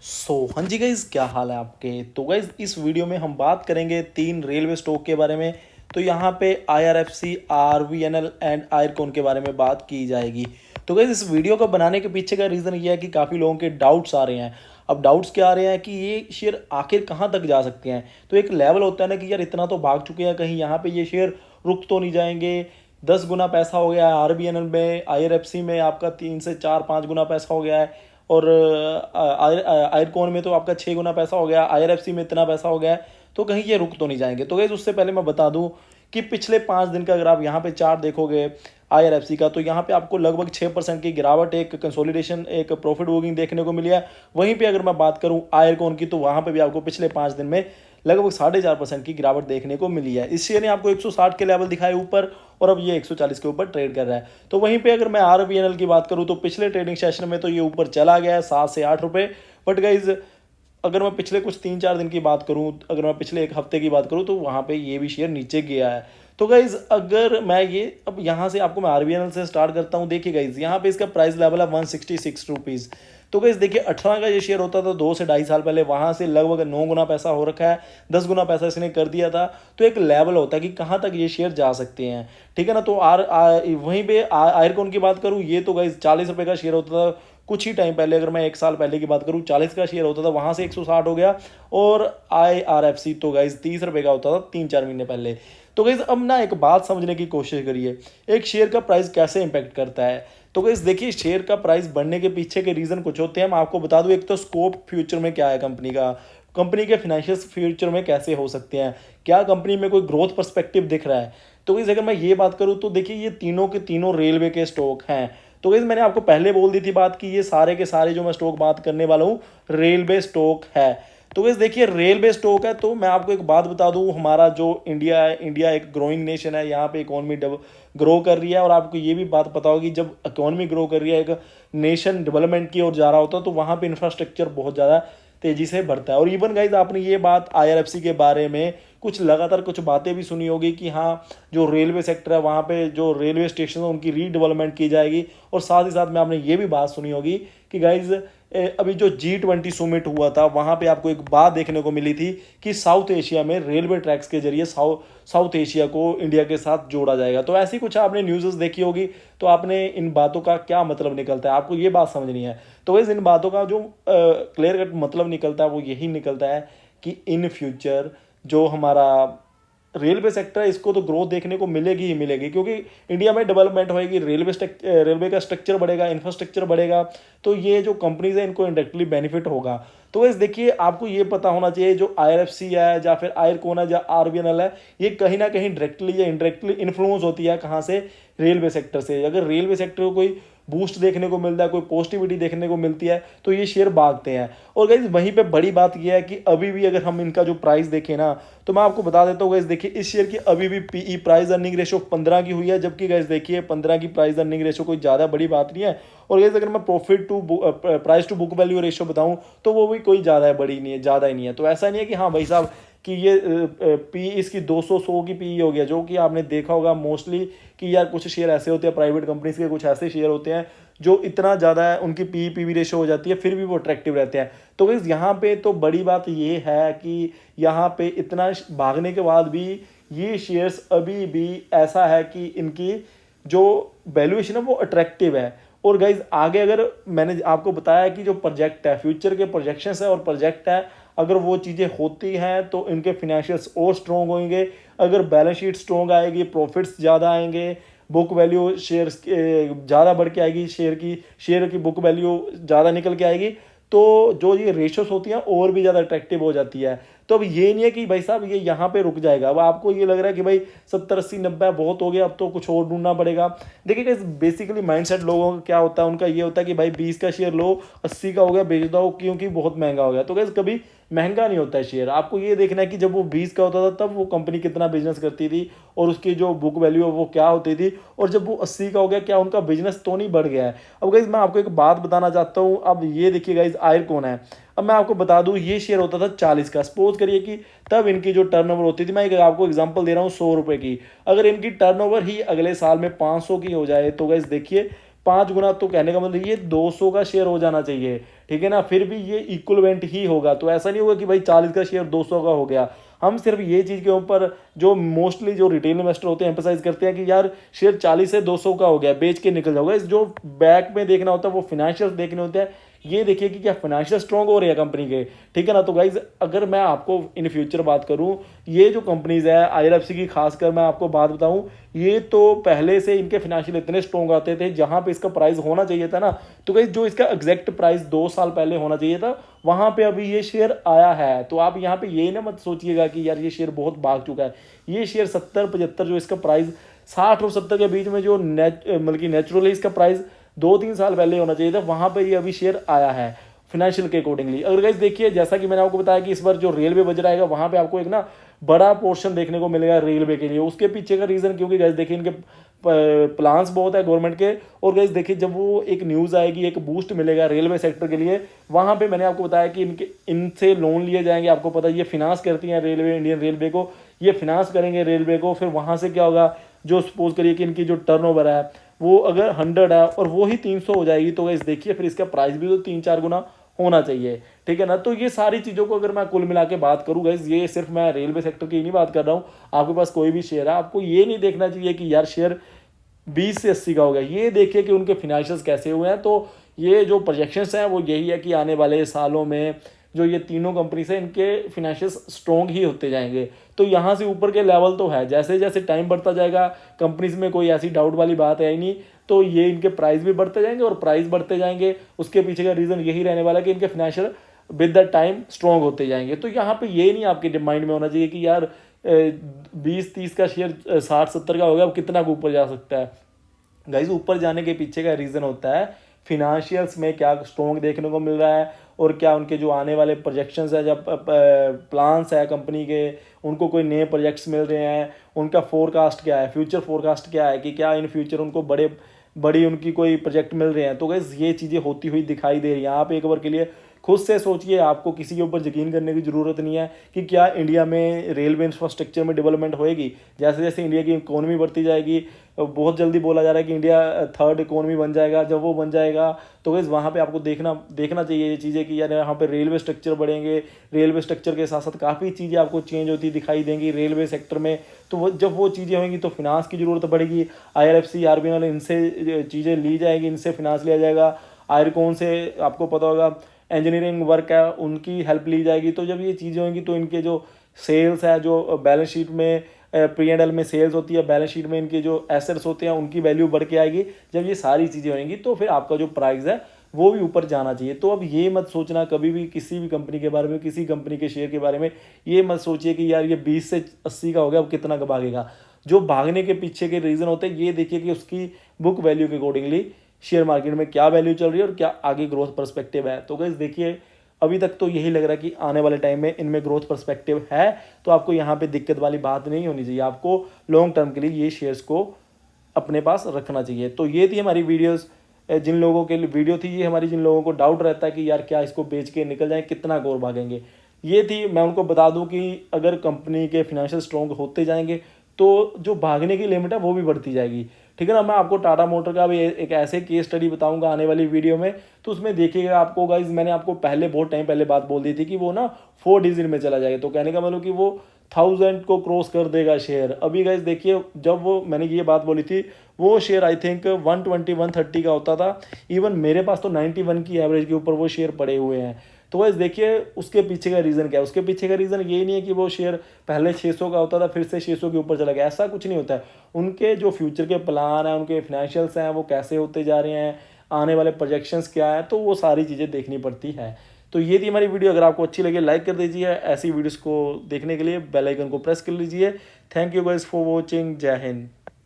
हाँ जी गाइज, क्या हाल है आपके। तो गाइज इस वीडियो में हम बात करेंगे 3 रेलवे स्टॉक के बारे में। तो यहाँ पे IRFC, RVNL एंड आयरकॉन के बारे में बात की जाएगी। तो गाइज इस वीडियो को बनाने के पीछे का रीज़न ये है कि काफ़ी लोगों के डाउट्स आ रहे हैं। अब डाउट्स क्या आ रहे हैं कि ये शेयर आखिर कहाँ तक जा सकते हैं। तो एक लेवल होता है ना कि यार इतना तो भाग चुके हैं, कहीं यहाँ पे ये शेयर रुक तो नहीं जाएंगे। 10 गुना पैसा हो गया है RVNL में, IRFC में आपका 3 से 4 5 गुना पैसा हो गया है, और आयरकॉन में तो आपका 6 गुना पैसा हो गया, IRFC में इतना पैसा हो गया है। तो कहीं ये रुक तो नहीं जाएंगे। तो गाइस उससे पहले मैं बता दूं कि पिछले 5 दिन का अगर आप यहाँ पे चार्ट देखोगे IRFC का, तो यहाँ पे आपको लगभग 6% की गिरावट, एक कंसोलिडेशन, एक प्रॉफिट बुकिंग देखने को मिली है। वहीं पे अगर मैं बात करूँ आयरकॉन की, तो वहाँ पे भी आपको पिछले 5 दिन में लगभग 4.5% की गिरावट देखने को मिली है। इस शेयर ने आपको 160 के लेवल दिखाए ऊपर, और अब ये 140 के ऊपर ट्रेड कर रहा है। तो वहीं पे अगर मैं RVNL की बात करूं, तो पिछले ट्रेडिंग सेशन में तो ये ऊपर चला गया है 7 से 8 रुपए। बट गाइज अगर मैं पिछले कुछ 3 4 दिन की बात करूं, अगर मैं पिछले एक हफ्ते की बात करूं, तो वहां पे ये भी शेयर नीचे गया है। तो गाइज अगर मैं ये अब यहाँ से आपको मैं RVNL से स्टार्ट करता हूँ। देखिए गाइज यहाँ पे इसका प्राइस लेवल है 166 रुपीज़। तो गाइज देखिए 18 का ये शेयर होता था 2 से 2.5 साल पहले, वहां से लगभग 9 गुना पैसा हो रखा है, 10 गुना पैसा इसने कर दिया था। तो एक लेवल होता है कि कहाँ तक ये शेयर जा सकते हैं, ठीक है ना। तो वहीं पे आयरकॉन की बात करूँ, ये तो गाइज 40 रुपये का शेयर होता था कुछ ही टाइम पहले। अगर मैं एक साल पहले की बात करूँ, 40 का शेयर होता था, वहां से 160 हो गया। और IRFC तो गाइज 30 रुपये का होता था 3 4 महीने पहले। तो गाइज अब ना एक बात समझने की कोशिश करिए, एक शेयर का प्राइस कैसे इंपैक्ट करता है। तो गाइज देखिए शेयर का प्राइस बढ़ने के पीछे के रीजन कुछ होते हैं। मैं आपको बता दूं, एक तो स्कोप फ्यूचर में क्या है कंपनी का, कंपनी के फाइनेंशियल फ्यूचर में कैसे हो सकते हैं, क्या कंपनी में कोई ग्रोथ पर्सपेक्टिव दिख रहा है। तो गाइज अगर मैं ये बात करूं, तो देखिए ये तीनों के तीनों रेलवे के स्टॉक हैं। तो गाइज मैंने आपको पहले बोल दी थी बात कि ये सारे के सारे जो मैं स्टॉक बात करने वाला हूँ रेलवे स्टॉक है। तो गाइज देखिए रेलवे स्टॉक है, तो मैं आपको एक बात बता दूं, हमारा जो इंडिया है, इंडिया एक ग्रोइंग नेशन है, यहाँ पे इकोनॉमी ग्रो कर रही है। और आपको ये भी बात पता होगी, जब इकोनॉमी ग्रो कर रही है, एक नेशन डेवलपमेंट की ओर जा रहा होता है, तो वहाँ पे इंफ्रास्ट्रक्चर बहुत ज़्यादा तेजी से बढ़ता है। और इवन गाइज आपने ये बात IRFC के बारे में कुछ लगातार कुछ बातें भी सुनी होगी कि हाँ, जो रेलवे सेक्टर है वहाँ पे जो रेलवे स्टेशन है उनकी रीडेवलपमेंट की जाएगी। और साथ ही साथ में आपने ये भी बात सुनी होगी कि गाइज अभी जो G20 सुमिट हुआ था, वहाँ पे आपको एक बात देखने को मिली थी कि साउथ एशिया में रेलवे ट्रैक्स के जरिए साउथ एशिया को इंडिया के साथ जोड़ा जाएगा। तो ऐसी कुछ आपने न्यूज़ देखी होगी। तो आपने इन बातों का क्या मतलब निकलता है, आपको ये बात समझनी है। तो वैसे इन बातों का जो क्लियर कट मतलब निकलता है वो यही निकलता है कि इन फ्यूचर जो हमारा रेलवे सेक्टर है, इसको तो ग्रोथ देखने को मिलेगी ही मिलेगी, क्योंकि इंडिया में डेवलपमेंट होएगी, रेलवे का स्ट्रक्चर बढ़ेगा, इंफ्रास्ट्रक्चर बढ़ेगा। तो ये जो कंपनीज है इनको इंडायरेक्टली बेनिफिट होगा। तो इस देखिए आपको ये पता होना चाहिए, जो IRFC है या फिर आयरकॉन है या RVNL है, ये कहीं ना कहीं डायरेक्टली या इनडायरेक्टली इन्फ्लुएंस होती है कहाँ से, रेलवे सेक्टर से। अगर रेलवे सेक्टर को कोई बूस्ट देखने को मिलता है, कोई पॉजिटिविटी देखने को मिलती है, तो ये शेयर भागते हैं। और गाइज वहीं पे बड़ी बात यह है कि अभी भी अगर हम इनका जो प्राइस देखें ना, तो मैं आपको बता देता हूँ गाइज, देखिए इस शेयर की अभी भी PE प्राइस अर्निंग रेशो 15 की हुई है। जबकि गाइज देखिए 15 की प्राइस अर्निंग रेशो कोई ज़्यादा बड़ी बात नहीं है। और गाइज अगर मैं price to book value ratio बताऊँ, तो वो भी कोई ज़्यादा बड़ी नहीं है, ज़्यादा ही नहीं है। तो ऐसा नहीं है कि हाँ भाई साहब कि ये पी इसकी 200 की PE हो गया, जो कि आपने देखा होगा मोस्टली कि यार कुछ शेयर ऐसे होते हैं प्राइवेट कंपनीज के, कुछ ऐसे शेयर होते हैं जो इतना ज़्यादा है उनकी PE PB रेशो हो जाती है, फिर भी वो अट्रैक्टिव रहते हैं। तो गाइस यहाँ पे तो बड़ी बात ये है कि यहाँ पे इतना भागने के बाद भी ये शेयर्स अभी भी ऐसा है कि इनकी जो वैल्यूएशन है वो अट्रैक्टिव है। और गाइज आगे अगर मैंने आपको बताया कि जो प्रोजेक्ट है, फ्यूचर के प्रोजेक्शंस है और प्रोजेक्ट है, अगर वो चीज़ें होती हैं तो इनके फिनेंशियल्स और स्ट्रॉन्ग होंगे। अगर बैलेंस शीट स्ट्रॉन्ग आएगी, प्रॉफिट्स ज़्यादा आएंगे, बुक वैल्यू शेयर्स ज़्यादा बढ़ के आएगी, शेयर की बुक वैल्यू ज़्यादा निकल के आएगी, तो जो ये रेशोस होती हैं और भी ज़्यादा अट्रैक्टिव हो जाती है। तो अब ये नहीं है कि भाई साहब ये यहाँ पे रुक जाएगा। अब आपको ये लग रहा है कि भाई 70 80 90 बहुत हो गया, अब तो कुछ और ढूंढना पड़ेगा। देखिए बेसिकली माइंडसेट लोगों का क्या होता है, उनका ये होता है कि भाई 20 का शेयर लो, 80 का हो गया बेच दो क्योंकि बहुत महंगा हो गया। तो गैस कभी महंगा नहीं होता है शेयर। आपको ये देखना है कि जब वो 20 का होता था तब वो कंपनी कितना बिजनेस करती थी और उसकी जो बुक वैल्यू है वो क्या होती थी, और जब वो 80 का हो गया क्या उनका बिजनेस तो नहीं बढ़ गया है। अब गाइज मैं आपको एक बात बताना चाहता हूँ। अब ये देखिए गाइज आयरकॉन है, अब मैं आपको बता दूं ये शेयर होता था 40 का। सपोज करिए कि तब इनकी जो टर्नओवर होती थी, मैं आपको एग्जांपल दे रहा हूँ 100 रुपए की, अगर इनकी टर्नओवर ही अगले साल में 500 की हो जाए, तो गाइज देखिए 5 गुना, तो कहने का मतलब ये 200 का शेयर हो जाना चाहिए, ठीक है ना, फिर भी ये इक्विवेलेंट ही होगा। तो ऐसा नहीं होगा कि भाई 40 का शेयर 200 का हो गया। हम सिर्फ ये चीज़ के ऊपर जो मोस्टली जो रिटेल इन्वेस्टर होते हैं एम्फेसाइज करते हैं कि यार शेयर 40 से 200 का हो गया, बेच के निकल जाओगे। जो बैक में देखना होता है वो फिनेंशियल देखने होते हैं। ये देखिए कि क्या फाइनेंशियल स्ट्रॉन्ग हो रही है कंपनी के, ठीक है ना। तो गाइज अगर मैं आपको इन फ्यूचर बात करूं, ये जो कंपनीज है आईआरएफसी की, खासकर मैं आपको बात बताऊं, ये तो पहले से इनके फाइनेंशियल इतने स्ट्रॉन्ग आते थे, जहां पे इसका प्राइस होना चाहिए था ना, तो गाइज जो इसका एग्जैक्ट प्राइस 2 साल पहले होना चाहिए था, वहां पे अभी ये शेयर आया है। तो आप यहाँ पे ये ना मत सोचिएगा कि यार ये शेयर बहुत भाग चुका है। ये शेयर 70-75 जो इसका प्राइस 60 और 70 के बीच में जो मतलब कि नेचुरली इसका प्राइस 2-3 साल पहले होना चाहिए था, वहां पे ये अभी शेयर आया है फाइनेंशियल के अकॉर्डिंगली। अगर गाइस देखिए, जैसा कि मैंने आपको बताया कि इस बार जो रेलवे बजट आएगा वहां पे आपको एक ना बड़ा पोर्शन देखने को मिलेगा रेलवे के लिए। उसके पीछे का रीजन क्योंकि गाइस देखिए इनके प्लान्स बहुत है गवर्नमेंट के। और गाइस देखिए जब वो एक न्यूज़ आएगी, एक बूस्ट मिलेगा रेलवे सेक्टर के लिए, वहां पे मैंने आपको बताया कि इनसे लोन लिए जाएंगे। आपको पता है ये फिनांस करती हैं रेलवे, इंडियन रेलवे को, ये फिनांस करेंगे रेलवे को। फिर वहां से क्या होगा, जो सपोज करिए कि इनकी जो टर्नओवर है वो अगर 100 है और वो ही 300 हो जाएगी, तो गाइस देखिए फिर इसका प्राइस भी तो 3-4 गुना होना चाहिए, ठीक है ना। तो ये सारी चीज़ों को अगर मैं कुल मिला के बात करूँ गाइस, ये सिर्फ मैं रेलवे सेक्टर की नहीं बात कर रहा हूँ। आपके पास कोई भी शेयर है, आपको ये नहीं देखना चाहिए कि यार शेयर 20 से 80 का हो गया। ये देखिए कि उनके फिनेंशियल्स कैसे हुए हैं। तो ये जो प्रोजेक्शंस हैं वो यही है कि आने वाले सालों में जो ये तीनों कंपनीज हैं इनके फिनेंशियल्स स्ट्रॉन्ग ही होते जाएंगे। तो यहाँ से ऊपर के लेवल तो है, जैसे जैसे टाइम बढ़ता जाएगा कंपनीज में कोई ऐसी डाउट वाली बात है ही नहीं। तो ये इनके प्राइस भी बढ़ते जाएंगे और प्राइस बढ़ते जाएंगे, उसके पीछे का रीज़न यही रहने वाला है कि इनके financial with the time strong होते जाएंगे। तो यहाँ पे ये नहीं आपके माइंड में होना चाहिए कि यार 20-30 का शेयर 60-70 का हो गया, अब कितना ऊपर जा सकता है। गाइस ऊपर जाने के पीछे का रीज़न होता है फिनेंशियल्स में क्या स्ट्रॉन्ग देखने को मिल रहा है, और क्या उनके जो आने वाले प्रोजेक्शंस है, जब प्लान्स है कंपनी के, उनको कोई नए प्रोजेक्ट्स मिल रहे हैं, उनका फोरकास्ट क्या है, फ्यूचर फोरकास्ट क्या है कि क्या इन फ्यूचर उनको बड़ी उनकी कोई प्रोजेक्ट मिल रहे हैं। तो गाइस ये चीज़ें होती हुई दिखाई दे रही हैं। आप एक बार के लिए खुद से सोचिए, आपको किसी के ऊपर यकीन करने की ज़रूरत नहीं है कि क्या इंडिया में रेलवे इंफ्रास्ट्रक्चर में डेवलपमेंट होएगी। जैसे जैसे इंडिया की इकोनॉमी बढ़ती जाएगी, बहुत जल्दी बोला जा रहा है कि इंडिया 3rd इकोनॉमी बन जाएगा। जब वो बन जाएगा तो गाइस वहाँ पे आपको देखना चाहिए ये चीज़ें कि यार यहाँ पे रेलवे स्ट्रक्चर बढ़ेंगे। रेलवे स्ट्रक्चर के साथ साथ काफ़ी चीज़ें आपको चेंज होती दिखाई देंगी रेलवे सेक्टर में। तो जब वो चीज़ें होंगी तो फिनांस की ज़रूरत पड़ेगी। IRFC RBNL इनसे चीज़ें ली जाएगी, इनसे फिनांस लिया जाएगा। आयरकॉन से आपको पता होगा इंजीनियरिंग वर्क है, उनकी हेल्प ली जाएगी। तो जब ये चीज़ें होंगी तो इनके जो सेल्स है, जो बैलेंस शीट में P&L में सेल्स होती है, बैलेंस शीट में इनके जो एसेट्स होते हैं उनकी वैल्यू बढ़ के आएगी। जब ये सारी चीज़ें होंगी तो फिर आपका जो प्राइस है वो भी ऊपर जाना चाहिए। तो अब ये मत सोचना कभी भी किसी भी कंपनी के बारे में, किसी कंपनी के शेयर के बारे में ये मत सोचिए कि यार ये 20 से 80 का हो गया, अब कितना का भागेगा। जो भागने के पीछे के रीज़न होते हैं ये देखिए कि उसकी बुक वैल्यू के अकॉर्डिंगली शेयर मार्केट में क्या वैल्यू चल रही है और क्या आगे ग्रोथ पर्सपेक्टिव है। तो गाइस देखिए अभी तक तो यही लग रहा है कि आने वाले टाइम में इनमें ग्रोथ पर्सपेक्टिव है। तो आपको यहाँ पे दिक्कत वाली बात नहीं होनी चाहिए, आपको लॉन्ग टर्म के लिए ये शेयर्स को अपने पास रखना चाहिए। तो ये थी हमारी वीडियोस, जिन लोगों के लिए वीडियो थी ये हमारी, जिन लोगों को डाउट रहता है कि यार क्या इसको बेच के निकल जाए, कितना और भागेंगे, ये थी। मैं उनको बता दूं कि अगर कंपनी के फिनेंशियल स्ट्रॉन्ग होते जाएंगे तो जो भागने की लिमिट है वो भी बढ़ती जाएगी, ठीक है ना। मैं आपको टाटा मोटर का भी एक ऐसे केस स्टडी बताऊंगा आने वाली वीडियो में। तो उसमें देखिएगा आपको गाइज, मैंने आपको पहले बहुत टाइम पहले बात बोल दी थी कि वो ना 4 डिजिट में चला जाएगा। तो कहने का मतलब कि वो 1000 को क्रॉस कर देगा शेयर। अभी गाइज देखिए जब वो मैंने ये बात बोली थी वो शेयर आई थिंक 120-130 का होता था। इवन मेरे पास तो 91 की एवरेज के ऊपर वो शेयर पड़े हुए हैं। तो वैसे देखिए उसके पीछे का रीज़न क्या है। उसके पीछे का रीज़न ये नहीं है कि वो शेयर पहले 600 का होता था फिर से 600 के ऊपर चला गया, ऐसा कुछ नहीं होता है। उनके जो फ्यूचर के प्लान हैं, उनके फाइनेंशियल्स हैं, वो कैसे होते जा रहे हैं, आने वाले प्रोजेक्शंस क्या है, तो वो सारी चीज़ें देखनी पड़ती है। तो ये थी हमारी वीडियो। अगर आपको अच्छी लगे लाइक कर दीजिए। ऐसी वीडियोज़ को देखने के लिए बेल आइकन को प्रेस कर लीजिए। Thank you guys for watching. जय हिंद।